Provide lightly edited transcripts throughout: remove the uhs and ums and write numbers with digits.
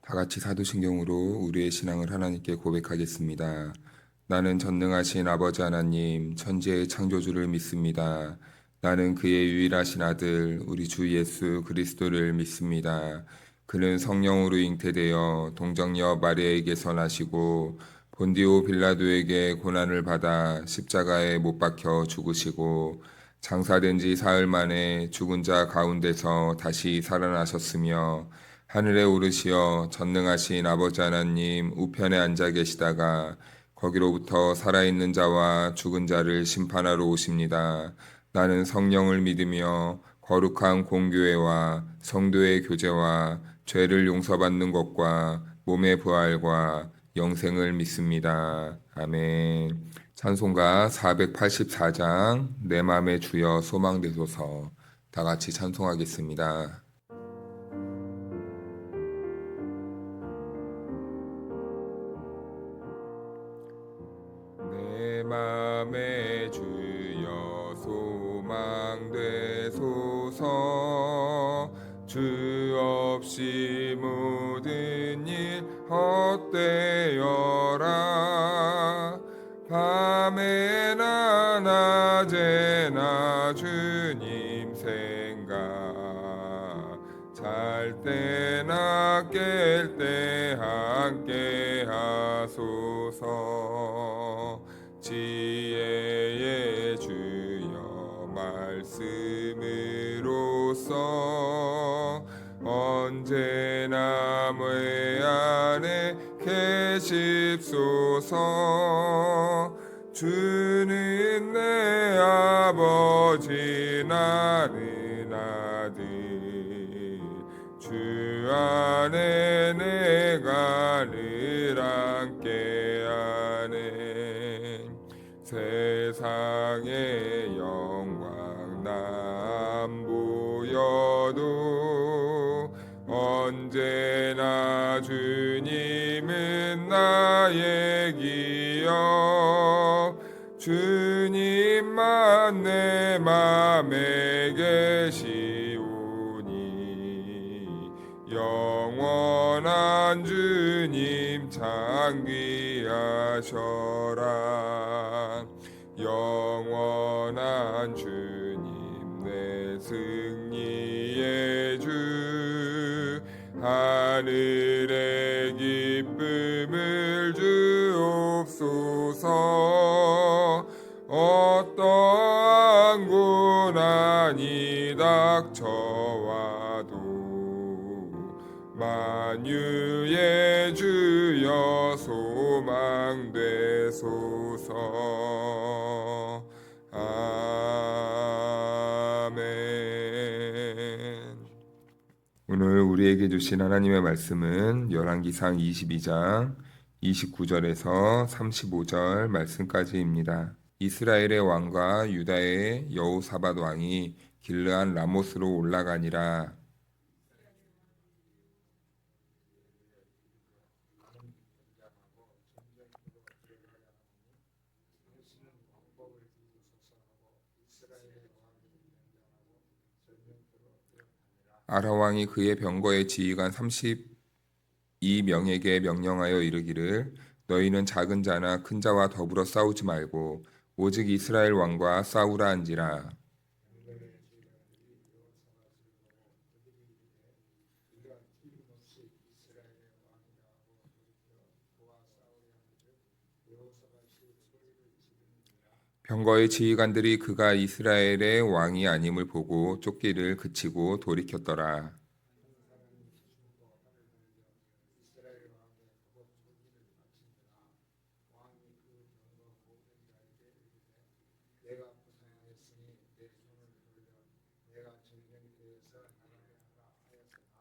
다 같이 사도신경으로 우리의 신앙을 하나님께 고백하겠습니다. 나는 전능하신 아버지 하나님, 천지의 창조주를 믿습니다. 나는 그의 유일하신 아들, 우리 주 예수 그리스도를 믿습니다. 그는 성령으로 잉태되어 동정녀 마리아에게서 나시고 본디오 빌라도에게 고난을 받아 십자가에 못 박혀 죽으시고 장사된 지 사흘 만에 죽은 자 가운데서 다시 살아나셨으며 하늘에 오르시어 전능하신 아버지 하나님 우편에 앉아 계시다가 거기로부터 살아있는 자와 죽은 자를 심판하러 오십니다. 나는 성령을 믿으며 거룩한 공교회와 성도의 교제와 죄를 용서받는 것과 몸의 부활과 영생을 믿습니다. 아멘. 찬송가 484장 내 맘의 주여 소망되소서. 다 같이 찬송하겠습니다. 내 맘의 주여 소망되소서. 주 없이 모든 일 헛되어라. 밤에나 낮에나 주님 생각, 잘 때나 깰 때 함께 하소서. 지혜의 주여 말씀으로써 언제나 내 안에 계십소서. 주는 내 아버지 나는 아들, 주 안에 내가 늘 함께하네. 세상의 영광 남 보여도 언제나 주님은 나의 기억. 주님만 내 맘에 계시오니 영원한 주님 창귀하셔라. 영원한 주님 내 승리의 주, 하늘의 기쁨을 주옵소서. 어떠한 고난이 닥쳐와도 만유의 주여 소망되소서. 아멘. 오늘 우리에게 주신 하나님의 말씀은 열왕기상 22장 29절에서 35절 말씀까지입니다. 이스라엘의 왕과 유다의 여호사밧 왕이 길르한 라못으로 올라가니라. 아라 왕이 그의 병거의 지휘관 32명에게 명령하여 이르기를, 너희는 작은 자나 큰 자와 더불어 싸우지 말고 오직 이스라엘 왕과 싸우라 한지라. 병거의 지휘관들이 그가 이스라엘의 왕이 아님을 보고 쫓기를 그치고 돌이켰더라.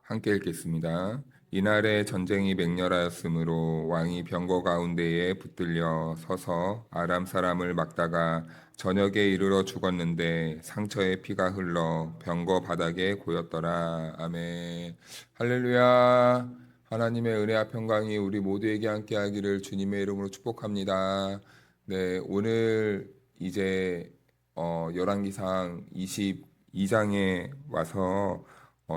함께 읽겠습니다. 이날에 전쟁이 맹렬하였으므로 왕이 병거 가운데에 붙들려 서서 아람 사람을 막다가 저녁에 이르러 죽었는데 상처에 피가 흘러 병거 바닥에 고였더라. 아멘. 할렐루야. 하나님의 은혜와 평강이 우리 모두에게 함께하기를 주님의 이름으로 축복합니다. 네, 오늘 이제 열왕기상 22장에 와서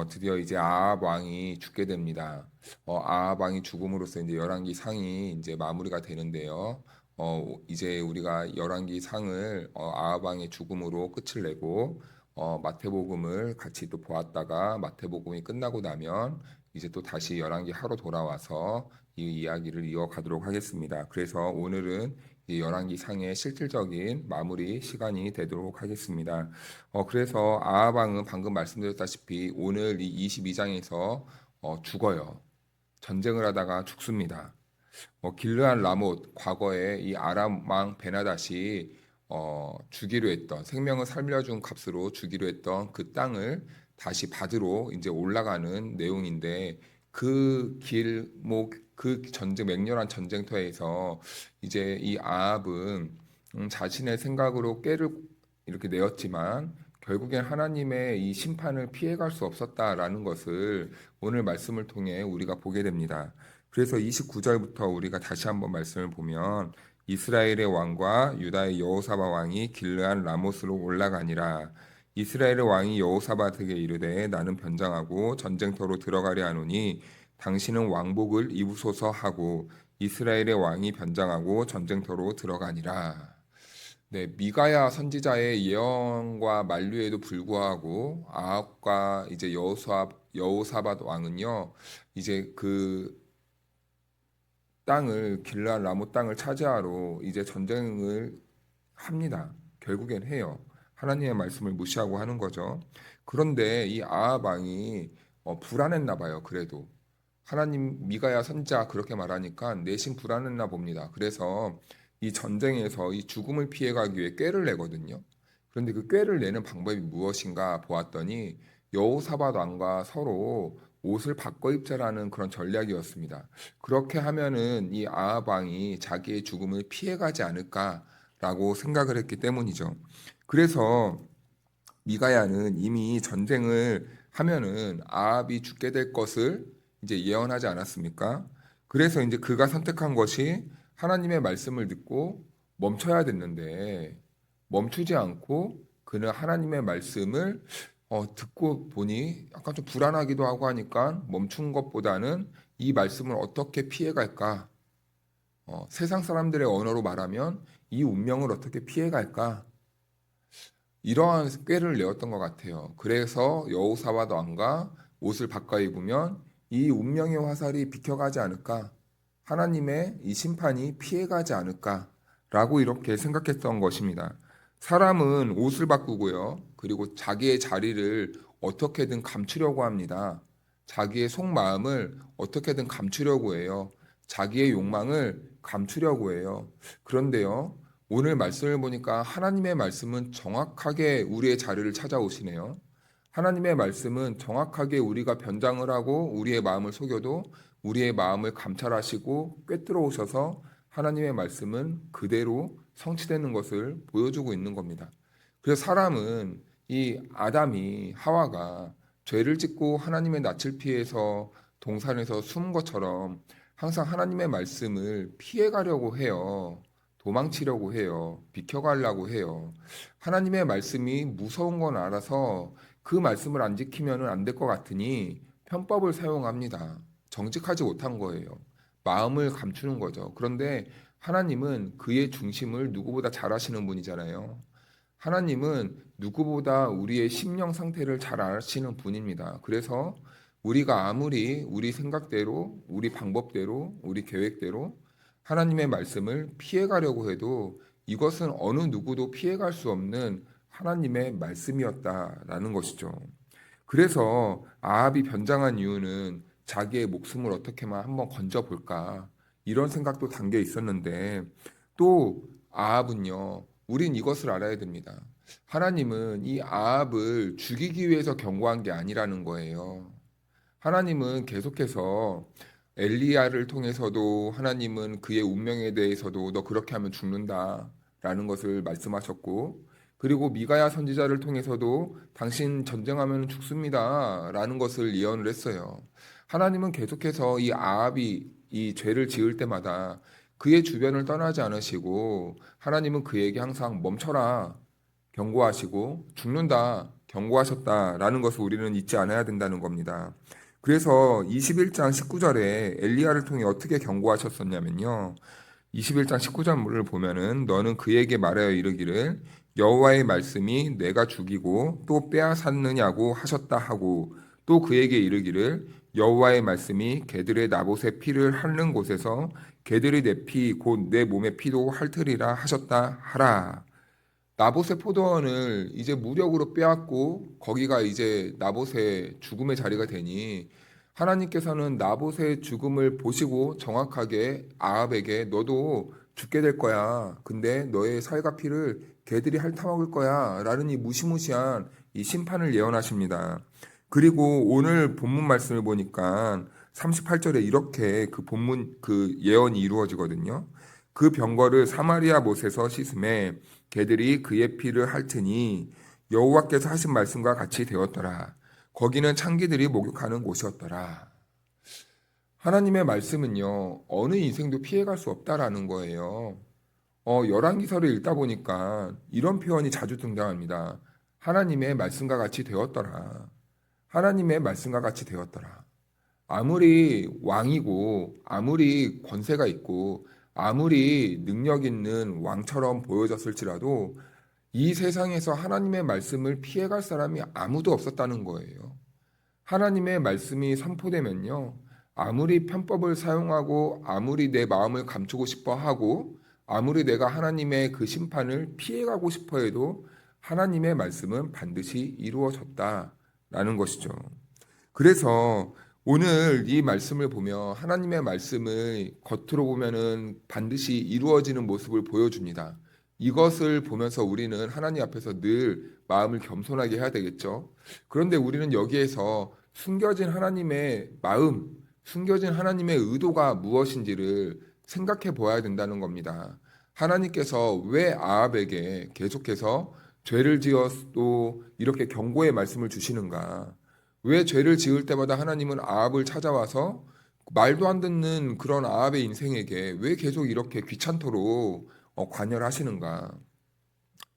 드디어 이제 아합 왕이 죽게 됩니다. 아합 왕이 죽음으로써 이제 열왕기 상이 이제 마무리가 되는데요. 이제 우리가 열왕기 상을 아합 왕의 죽음으로 끝을 내고 마태복음을 같이 또 보았다가 마태복음이 끝나고 나면 이제 또 다시 열왕기 하로 돌아와서 이 이야기를 이어가도록 하겠습니다. 그래서 오늘은 이 열왕기 상의 실질적인 마무리 시간이 되도록 하겠습니다. 그래서 아합 왕은 방금 말씀드렸다시피 오늘 이 22장에서 죽어요. 전쟁을 하다가 죽습니다. 길르한 라못, 과거에 이 아람 왕 베나닷이 주기로 했던, 생명을 살려준 값으로 주기로 했던 그 땅을 다시 받으러 이제 올라가는 내용인데, 그 전쟁, 맹렬한 전쟁터에서 이제 이 아합은 자신의 생각으로 꾀를 이렇게 내었지만 결국엔 하나님의 이 심판을 피해갈 수 없었다라는 것을 오늘 말씀을 통해 우리가 보게 됩니다. 그래서 29절부터 우리가 다시 한번 말씀을 보면, 이스라엘의 왕과 유다의 여호사밧 왕이 길르한 라못으로 올라가니라. 이스라엘의 왕이 여호사밧에게 이르되, 나는 변장하고 전쟁터로 들어가려 하노니 당신은 왕복을 입으소서 하고, 이스라엘의 왕이 변장하고 전쟁터로 들어가니라. 네, 미가야 선지자의 예언과 만류에도 불구하고 아합과 이제 여호사밧 왕은요, 이제 그 땅을, 길르한 라못 땅을 차지하러 이제 전쟁을 합니다. 결국엔 해요. 하나님의 말씀을 무시하고 하는 거죠. 그런데 이 아합 왕이 불안했나 봐요. 그래도 하나님, 미가야 선지자 그렇게 말하니까 내심 불안했나 봅니다. 그래서 이 전쟁에서 이 죽음을 피해가기 위해 꾀를 내거든요. 그런데 그 꾀를 내는 방법이 무엇인가 보았더니 여호사밧 왕과 서로 옷을 바꿔 입자라는 그런 전략이었습니다. 그렇게 하면은 이 아합 왕이 자기의 죽음을 피해가지 않을까라고 생각을 했기 때문이죠. 그래서 미가야는 이미 전쟁을 하면은 아합이 죽게 될 것을 이제 예언하지 않았습니까? 그래서 이제 그가 선택한 것이 하나님의 말씀을 듣고 멈춰야 됐는데, 멈추지 않고 그는 하나님의 말씀을 듣고 보니 약간 좀 불안하기도 하고 하니까 멈춘 것보다는 이 말씀을 어떻게 피해갈까? 세상 사람들의 언어로 말하면 이 운명을 어떻게 피해갈까? 이러한 꾀를 내었던 것 같아요. 그래서 여호사밧 왕과 옷을 바꿔 입으면 이 운명의 화살이 비켜가지 않을까? 하나님의 이 심판이 피해가지 않을까라고 이렇게 생각했던 것입니다. 사람은 옷을 바꾸고요. 그리고 자기의 자리를 어떻게든 감추려고 합니다. 자기의 속마음을 어떻게든 감추려고 해요. 자기의 욕망을 감추려고 해요. 그런데요, 오늘 말씀을 보니까 하나님의 말씀은 정확하게 우리의 자리를 찾아오시네요. 하나님의 말씀은 정확하게 우리가 변장을 하고 우리의 마음을 속여도 우리의 마음을 감찰하시고 꿰뚫어 오셔서 하나님의 말씀은 그대로 성취되는 것을 보여주고 있는 겁니다. 그래서 사람은, 이 아담이, 하와가 죄를 짓고 하나님의 낯을 피해서 동산에서 숨은 것처럼 항상 하나님의 말씀을 피해가려고 해요. 도망치려고 해요. 비켜가려고 해요. 하나님의 말씀이 무서운 건 알아서 그 말씀을 안 지키면 안 될 것 같으니 편법을 사용합니다. 정직하지 못한 거예요. 마음을 감추는 거죠. 그런데 하나님은 그의 중심을 누구보다 잘 아시는 분이잖아요. 하나님은 누구보다 우리의 심령 상태를 잘 아시는 분입니다. 그래서 우리가 아무리 우리 생각대로, 우리 방법대로, 우리 계획대로 하나님의 말씀을 피해가려고 해도 이것은 어느 누구도 피해갈 수 없는 하나님의 말씀이었다라는 것이죠. 그래서 아합이 변장한 이유는 자기의 목숨을 어떻게만 한번 건져볼까, 이런 생각도 담겨 있었는데, 또 아합은요, 우린 이것을 알아야 됩니다. 하나님은 이 아합을 죽이기 위해서 경고한 게 아니라는 거예요. 하나님은 계속해서 엘리야를 통해서도 하나님은 그의 운명에 대해서도 너 그렇게 하면 죽는다라는 것을 말씀하셨고, 그리고 미가야 선지자를 통해서도 당신 전쟁하면 죽습니다라는 것을 예언을 했어요. 하나님은 계속해서 이 아합이 이 죄를 지을 때마다 그의 주변을 떠나지 않으시고, 하나님은 그에게 항상 멈춰라 경고하시고, 죽는다 경고하셨다라는 것을 우리는 잊지 않아야 된다는 겁니다. 그래서 21장 19절에 엘리야를 통해 어떻게 경고하셨었냐면요. 21장 19절을 보면은 너는 그에게 말하여 이르기를 여호와의 말씀이 내가 죽이고 또 빼앗았느냐고 하셨다 하고 또 그에게 이르기를 여호와의 말씀이 개들의 나봇의 피를 핥는 곳에서 개들이 내 피 곧 내 몸의 피도 핥으리라 하셨다 하라. 나봇의 포도원을 이제 무력으로 빼앗고 거기가 이제 나봇의 죽음의 자리가 되니 하나님께서는 나봇의 죽음을 보시고 정확하게 아합에게 너도 죽게 될 거야. 근데 너의 살과 피를 개들이 핥아먹을 거야. 라는 이 무시무시한 이 심판을 예언하십니다. 그리고 오늘 본문 말씀을 보니까 38절에 이렇게 그 본문 그 예언이 이루어지거든요. 그 병거를 사마리아 못에서 씻음에 개들이 그의 피를 핥으니 여호와께서 하신 말씀과 같이 되었더라. 거기는 창기들이 목욕하는 곳이었더라. 하나님의 말씀은요, 어느 인생도 피해갈 수 없다라는 거예요. 열왕기서를 읽다 보니까 이런 표현이 자주 등장합니다. 하나님의 말씀과 같이 되었더라. 하나님의 말씀과 같이 되었더라. 아무리 왕이고 아무리 권세가 있고 아무리 능력 있는 왕처럼 보여졌을지라도 이 세상에서 하나님의 말씀을 피해갈 사람이 아무도 없었다는 거예요. 하나님의 말씀이 선포되면요. 아무리 편법을 사용하고 아무리 내 마음을 감추고 싶어 하고 아무리 내가 하나님의 그 심판을 피해가고 싶어 해도 하나님의 말씀은 반드시 이루어졌다라는 것이죠. 그래서 오늘 이 말씀을 보며 하나님의 말씀을 겉으로 보면은 반드시 이루어지는 모습을 보여줍니다. 이것을 보면서 우리는 하나님 앞에서 늘 마음을 겸손하게 해야 되겠죠. 그런데 우리는 여기에서 숨겨진 하나님의 마음, 숨겨진 하나님의 의도가 무엇인지를 생각해 보아야 된다는 겁니다. 하나님께서 왜 아합에게 계속해서 죄를 지어도 이렇게 경고의 말씀을 주시는가? 왜 죄를 지을 때마다 하나님은 아합을 찾아와서 말도 안 듣는 그런 아합의 인생에게 왜 계속 이렇게 귀찮도록 관여를 하시는가?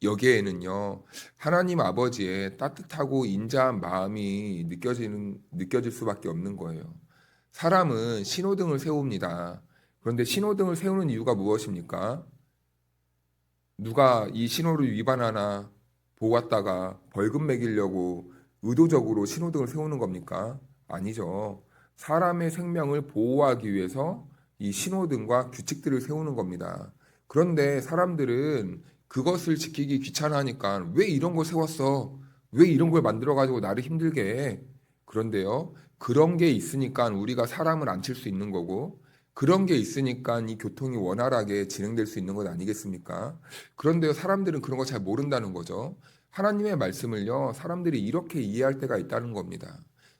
여기에는요, 하나님 아버지의 따뜻하고 인자한 마음이 느껴질 수밖에 없는 거예요. 사람은 신호등을 세웁니다. 그런데 신호등을 세우는 이유가 무엇입니까? 누가 이 신호를 위반하나 보았다가 벌금 매기려고 의도적으로 신호등을 세우는 겁니까? 아니죠. 사람의 생명을 보호하기 위해서 이 신호등과 규칙들을 세우는 겁니다. 그런데 사람들은 그것을 지키기 귀찮아하니까 왜 이런 걸 세웠어? 왜 이런 걸 만들어가지고 나를 힘들게 해? 그런데요, 그런 게 있으니까 우리가 사람을 안 칠 수 있는 거고, 그런 게 있으니까 이 교통이 원활하게 진행될 수 있는 것 아니겠습니까? 그런데요, 사람들은 그런 거 잘 모른다는 거죠. 하나님의 말씀을요, 사람들이 이렇게 이해할 때가 있다는 겁니다.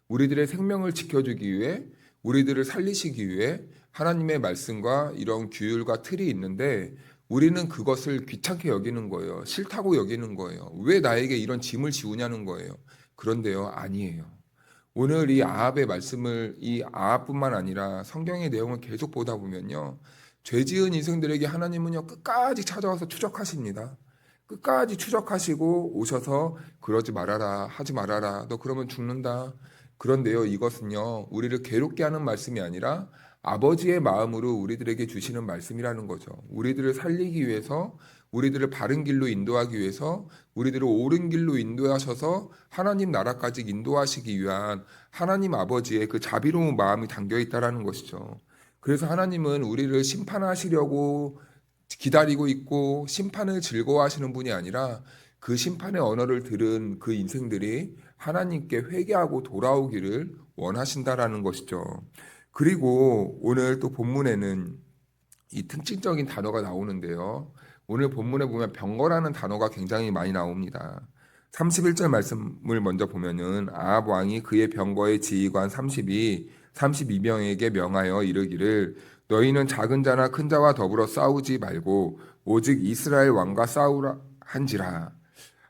우리들의 생명을 지켜주기 위해, 우리들을 살리시기 위해 하나님의 말씀과 이런 규율과 틀이 있는데 우리는 그것을 귀찮게 여기는 거예요. 싫다고 여기는 거예요. 왜 나에게 이런 짐을 지우냐는 거예요. 그런데요, 아니에요. 오늘 이 아합의 말씀을 이 아합뿐만 아니라 성경의 내용을 계속 보다 보면요. 죄 지은 인생들에게 하나님은요, 끝까지 찾아와서 추적하십니다. 끝까지 추적하시고 오셔서 그러지 말아라, 하지 말아라, 너 그러면 죽는다. 그런데요, 이것은요, 우리를 괴롭게 하는 말씀이 아니라 아버지의 마음으로 우리들에게 주시는 말씀이라는 거죠. 우리들을 살리기 위해서, 우리들을 바른 길로 인도하기 위해서, 우리들을 옳은 길로 인도하셔서 하나님 나라까지 인도하시기 위한 하나님 아버지의 그 자비로운 마음이 담겨 있다라는 것이죠. 그래서 하나님은 우리를 심판하시려고 기다리고 있고 심판을 즐거워하시는 분이 아니라 그 심판의 언어를 들은 그 인생들이 하나님께 회개하고 돌아오기를 원하신다라는 것이죠. 그리고 오늘 또 본문에는 이 특징적인 단어가 나오는데요. 오늘 본문에 보면 병거라는 단어가 굉장히 많이 나옵니다. 31절 말씀을 먼저 보면은 아합 왕이 그의 병거의 지휘관 32명에게 명하여 이르기를 너희는 작은 자나 큰 자와 더불어 싸우지 말고 오직 이스라엘 왕과 싸우라 한지라.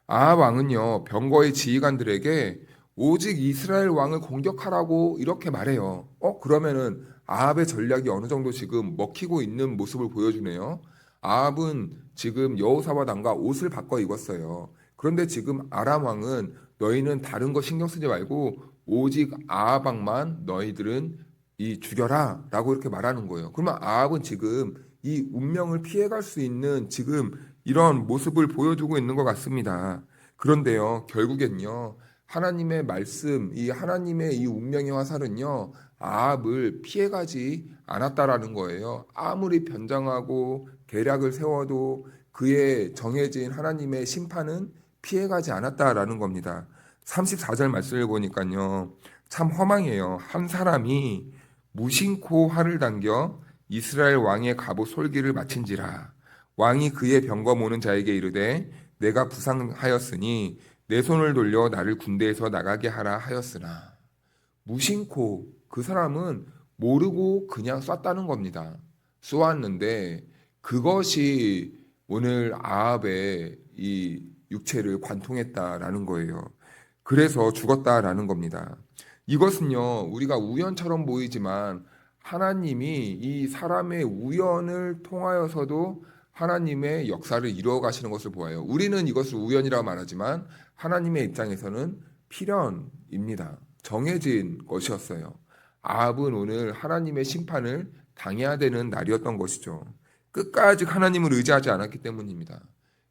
아합 왕은요, 병거의 지휘관들에게 오직 이스라엘 왕을 공격하라고 이렇게 말해요. 그러면은 아합의 전략이 어느 정도 지금 먹히고 있는 모습을 보여주네요. 아합은 지금 여호사밧 왕과 옷을 바꿔 입었어요. 그런데 지금 아람 왕은 너희는 다른 거 신경 쓰지 말고 오직 아합 왕만 너희들은 이 죽여라 라고 이렇게 말하는 거예요. 그러면 아합은 지금 이 운명을 피해갈 수 있는 지금 이런 모습을 보여주고 있는 것 같습니다. 그런데요, 결국엔요, 하나님의 말씀, 이 하나님의 이 운명의 화살은요, 아합을 피해가지 않았다라는 거예요. 아무리 변장하고 계략을 세워도 그의 정해진 하나님의 심판은 피해가지 않았다라는 겁니다. 34절 말씀을 보니까요, 참 허망해요. 한 사람이 무심코 활을 당겨 이스라엘 왕의 갑옷 솔기를 마친지라. 왕이 그의 병거 모는 자에게 이르되 내가 부상하였으니 내 손을 돌려 나를 군대에서 나가게 하라 하였으나. 무심코, 그 사람은 모르고 그냥 쐈다는 겁니다. 쏘았는데 그것이 오늘 아합의 이 육체를 관통했다라는 거예요. 그래서 죽었다라는 겁니다. 이것은요, 우리가 우연처럼 보이지만 하나님이 이 사람의 우연을 통하여서도 하나님의 역사를 이루어 가시는 것을 보아요. 우리는 이것을 우연이라고 말하지만 하나님의 입장에서는 필연입니다. 정해진 것이었어요. 아합은 오늘 하나님의 심판을 당해야 되는 날이었던 것이죠. 끝까지 하나님을 의지하지 않았기 때문입니다.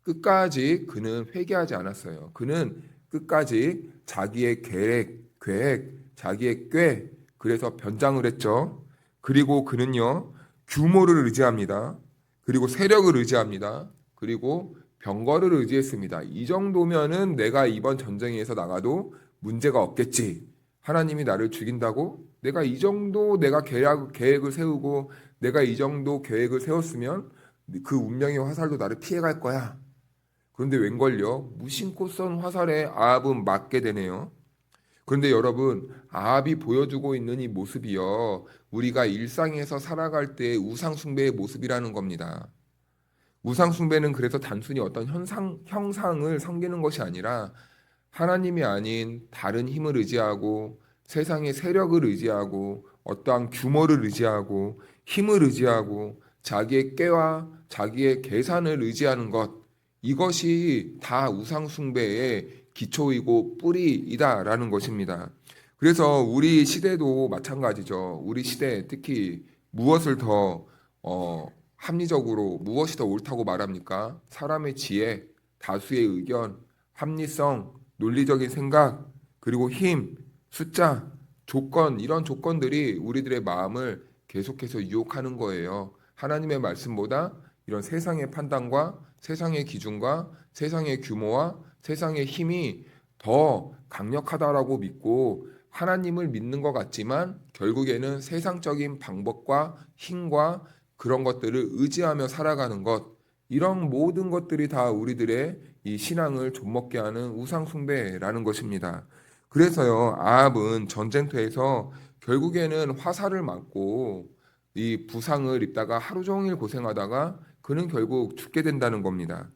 끝까지 그는 회개하지 않았어요. 그는 끝까지 자기의 계획, 자기의 꾀, 그래서 변장을 했죠. 그리고 그는요, 규모를 의지합니다. 그리고 세력을 의지합니다. 그리고 병거를 의지했습니다. 이 정도면은 내가 이번 전쟁에서 나가도 문제가 없겠지. 하나님이 나를 죽인다고? 내가 이 정도 내가 계획을 세우고 내가 이 정도 계획을 세웠으면 그 운명의 화살도 나를 피해갈 거야. 그런데 웬걸요? 무심코 쏜 화살에 아합은 맞게 되네요. 그런데 여러분, 아합이 보여주고 있는 이 모습이요, 우리가 일상에서 살아갈 때의 우상숭배의 모습이라는 겁니다. 우상숭배는 그래서 단순히 어떤 형상을 섬기는 것이 아니라 하나님이 아닌 다른 힘을 의지하고 세상의 세력을 의지하고 어떠한 규모를 의지하고 힘을 의지하고 자기의 꾀와 자기의 계산을 의지하는 것, 이것이 다 우상숭배의 기초이고 뿌리이다라는 것입니다. 그래서 우리 시대도 마찬가지죠. 우리 시대 특히 무엇을 더 합리적으로 무엇이 더 옳다고 말합니까? 사람의 지혜, 다수의 의견, 합리성, 논리적인 생각, 그리고 힘, 숫자, 조건, 이런 조건들이 우리들의 마음을 계속해서 유혹하는 거예요. 하나님의 말씀보다 이런 세상의 판단과 세상의 기준과 세상의 규모와 세상의 힘이 더 강력하다라고 믿고 하나님을 믿는 것 같지만 결국에는 세상적인 방법과 힘과 그런 것들을 의지하며 살아가는 것, 이런 모든 것들이 다 우리들의 이 신앙을 좀먹게 하는 우상숭배라는 것입니다. 그래서요, 아합은 전쟁터에서 결국에는 화살을 맞고 이 부상을 입다가 하루 종일 고생하다가 그는 결국 죽게 된다는 겁니다.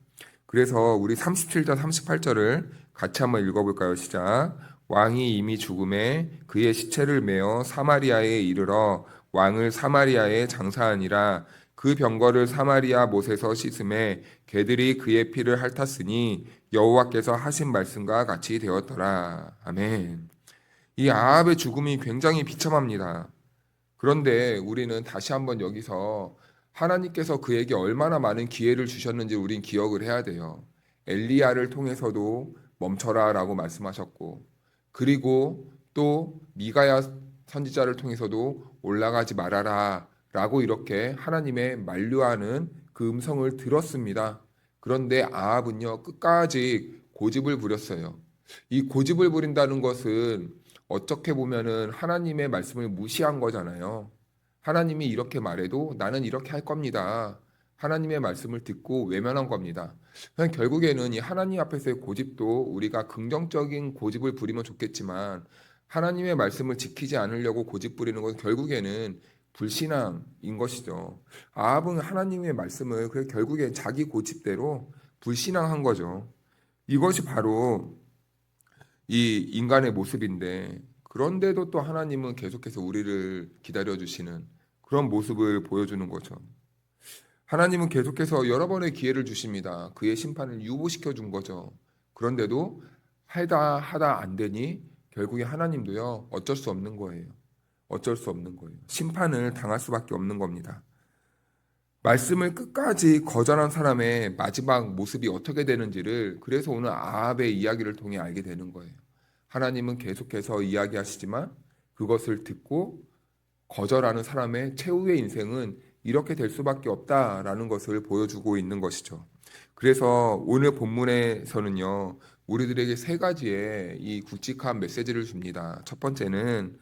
그래서 우리 37절 38절을 같이 한번 읽어볼까요? 시작. 왕이 이미 죽음에 그의 시체를 메어 사마리아에 이르러 왕을 사마리아에 장사하니라. 그 병거를 사마리아 못에서 씻음에 개들이 그의 피를 핥았으니 여호와께서 하신 말씀과 같이 되었더라. 아멘. 이 아합의 죽음이 굉장히 비참합니다. 그런데 우리는 다시 한번 여기서 하나님께서 그에게 얼마나 많은 기회를 주셨는지 우린 기억을 해야 돼요. 엘리야를 통해서도 멈춰라라고 말씀하셨고, 그리고 또 미가야 선지자를 통해서도 올라가지 말아라라고 이렇게 하나님의 만류하는 그 음성을 들었습니다. 그런데 아합은요, 끝까지 고집을 부렸어요. 이 고집을 부린다는 것은 어떻게 보면은 하나님의 말씀을 무시한 거잖아요. 하나님이 이렇게 말해도 나는 이렇게 할 겁니다. 하나님의 말씀을 듣고 외면한 겁니다. 결국에는 이 하나님 앞에서의 고집도 우리가 긍정적인 고집을 부리면 좋겠지만 하나님의 말씀을 지키지 않으려고 고집 부리는 것은 결국에는 불신앙인 것이죠. 아합은 하나님의 말씀을 결국에 자기 고집대로 불신앙한 거죠. 이것이 바로 이 인간의 모습인데, 그런데도 또 하나님은 계속해서 우리를 기다려주시는 그런 모습을 보여주는 거죠. 하나님은 계속해서 여러 번의 기회를 주십니다. 그의 심판을 유보시켜 준 거죠. 그런데도 하다 안 되니 결국에 하나님도요, 어쩔 수 없는 거예요. 어쩔 수 없는 거예요. 심판을 당할 수밖에 없는 겁니다. 말씀을 끝까지 거절한 사람의 마지막 모습이 어떻게 되는지를 그래서 오늘 아합의 이야기를 통해 알게 되는 거예요. 하나님은 계속해서 이야기하시지만 그것을 듣고 거절하는 사람의 최후의 인생은 이렇게 될 수밖에 없다라는 것을 보여주고 있는 것이죠. 그래서 오늘 본문에서는요, 우리들에게 세 가지의 이 굵직한 메시지를 줍니다. 첫 번째는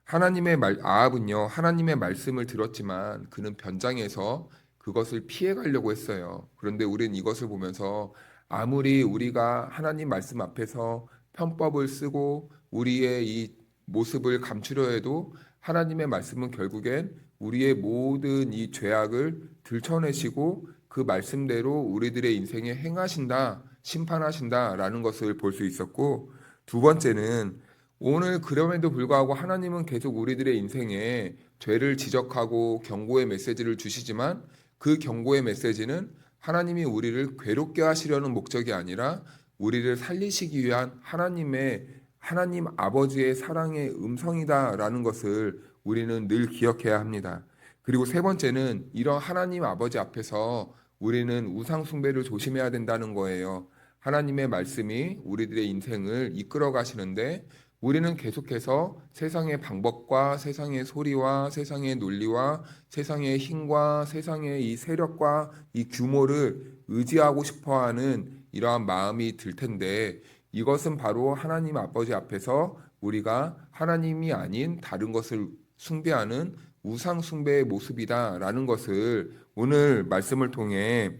아합은요, 하나님의 말씀을 들었지만 그는 변장해서 그것을 피해 가려고 했어요. 그런데 우리는 이것을 보면서 아무리 우리가 하나님 말씀 앞에서 편법을 쓰고 우리의 이 모습을 감추려 해도 하나님의 말씀은 결국엔 우리의 모든 이 죄악을 들춰내시고 그 말씀대로 우리들의 인생에 행하신다, 심판하신다라는 것을 볼 수 있었고, 두 번째는 오늘 그럼에도 불구하고 하나님은 계속 우리들의 인생에 죄를 지적하고 경고의 메시지를 주시지만 그 경고의 메시지는 하나님이 우리를 괴롭게 하시려는 목적이 아니라 우리를 살리시기 위한 하나님 아버지의 사랑의 음성이다라는 것을 우리는 늘 기억해야 합니다. 그리고 세 번째는 이런 하나님 아버지 앞에서 우리는 우상 숭배를 조심해야 된다는 거예요. 하나님의 말씀이 우리들의 인생을 이끌어 가시는데 우리는 계속해서 세상의 방법과 세상의 소리와 세상의 논리와 세상의 힘과 세상의 이 세력과 이 규모를 의지하고 싶어하는 이러한 마음이 들 텐데 이것은 바로 하나님 아버지 앞에서 우리가 하나님이 아닌 다른 것을 숭배하는 우상 숭배의 모습이다라는 것을 오늘 말씀을 통해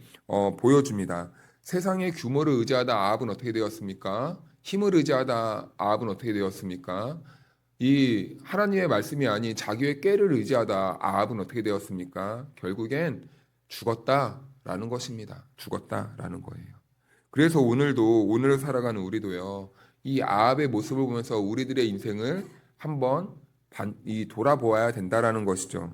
보여줍니다. 세상의 규모를 의지하다 아합은 어떻게 되었습니까? 힘을 의지하다 아합은 어떻게 되었습니까? 이 하나님의 말씀이 아닌 자기의 꾀를 의지하다 아합은 어떻게 되었습니까? 결국엔 죽었다라는 것입니다. 죽었다라는 거예요. 그래서 오늘을 살아가는 우리도요. 이 아합의 모습을 보면서 우리들의 인생을 한번 돌아보아야 된다라는 것이죠.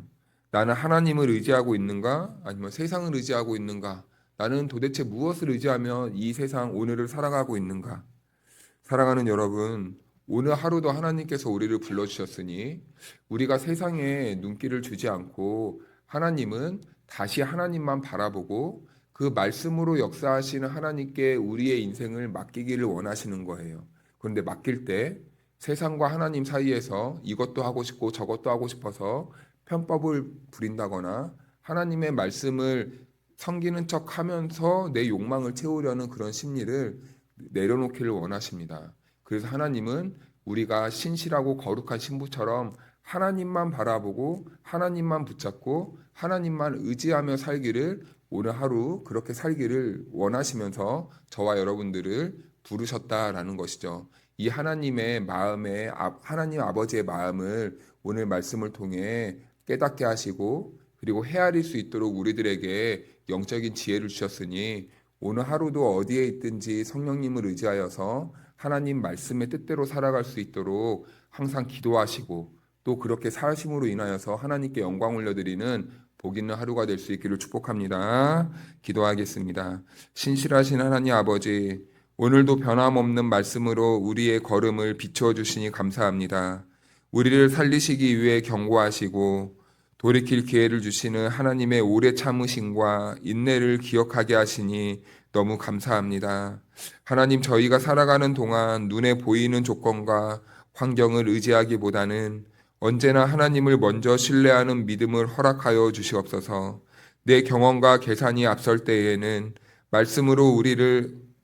나는 하나님을 의지하고 있는가? 아니면 세상을 의지하고 있는가? 나는 도대체 무엇을 의지하며 이 세상 오늘을 살아가고 있는가? 사랑하는 여러분, 오늘 하루도 하나님께서 우리를 불러주셨으니 우리가 세상에 눈길을 주지 않고 하나님은 다시 하나님만 바라보고 그 말씀으로 역사하시는 하나님께 우리의 인생을 맡기기를 원하시는 거예요. 그런데 맡길 때 세상과 하나님 사이에서 이것도 하고 싶고 저것도 하고 싶어서 편법을 부린다거나 하나님의 말씀을 섬기는 척 하면서 내 욕망을 채우려는 그런 심리를 내려놓기를 원하십니다. 그래서 하나님은 우리가 신실하고 거룩한 신부처럼 하나님만 바라보고 하나님만 붙잡고 하나님만 의지하며 살기를 오늘 하루 그렇게 살기를 원하시면서 저와 여러분들을 부르셨다라는 것이죠. 이 하나님의 마음에 하나님 아버지의 마음을 오늘 말씀을 통해 깨닫게 하시고 그리고 헤아릴 수 있도록 우리들에게 영적인 지혜를 주셨으니 오늘 하루도 어디에 있든지 성령님을 의지하여서 하나님 말씀의 뜻대로 살아갈 수 있도록 항상 기도하시고 또 그렇게 사심으로 인하여서 하나님께 영광 올려드리는 복 있는 하루가 될 수 있기를 축복합니다. 기도하겠습니다. 신실하신 하나님 아버지, 오늘도 변함없는 말씀으로 우리의 걸음을 비추어 주시니 감사합니다. 우리를 살리시기 위해 경고하시고 돌이킬 기회를 주시는 하나님의 오래 참으심과 인내를 기억하게 하시니 너무 감사합니다. 하나님, 저희가 살아가는 동안 눈에 보이는 조건과 환경을 의지하기보다는 언제나 하나님을 먼저 신뢰하는 믿음을 허락하여 주시옵소서. 내 경험과 계산이 앞설 때에는 말씀으로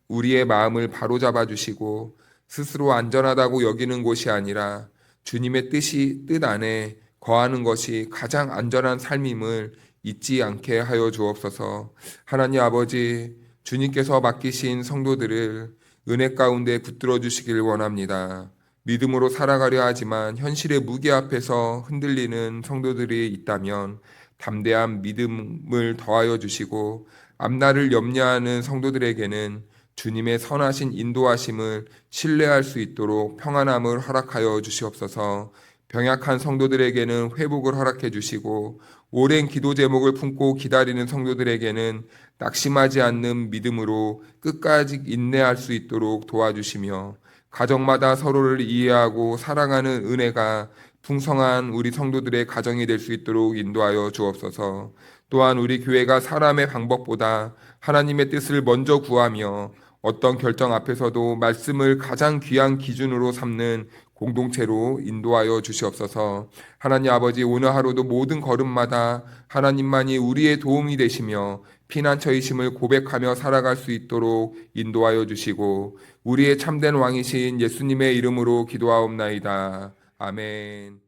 우리의 마음을 바로잡아 주시고 스스로 안전하다고 여기는 곳이 아니라 주님의 뜻 안에 거하는 것이 가장 안전한 삶임을 잊지 않게 하여 주옵소서. 하나님 아버지, 주님께서 맡기신 성도들을 은혜 가운데 붙들어 주시길 원합니다. 믿음으로 살아가려 하지만 현실의 무게 앞에서 흔들리는 성도들이 있다면 담대한 믿음을 더하여 주시고 앞날을 염려하는 성도들에게는 주님의 선하신 인도하심을 신뢰할 수 있도록 평안함을 허락하여 주시옵소서. 병약한 성도들에게는 회복을 허락해 주시고 오랜 기도 제목을 품고 기다리는 성도들에게는 낙심하지 않는 믿음으로 끝까지 인내할 수 있도록 도와주시며 가정마다 서로를 이해하고 사랑하는 은혜가 풍성한 우리 성도들의 가정이 될 수 있도록 인도하여 주옵소서. 또한 우리 교회가 사람의 방법보다 하나님의 뜻을 먼저 구하며 어떤 결정 앞에서도 말씀을 가장 귀한 기준으로 삼는 공동체로 인도하여 주시옵소서. 하나님 아버지, 오늘 하루도 모든 걸음마다 하나님만이 우리의 도움이 되시며 피난처이심을 고백하며 살아갈 수 있도록 인도하여 주시고 우리의 참된 왕이신 예수님의 이름으로 기도하옵나이다. 아멘.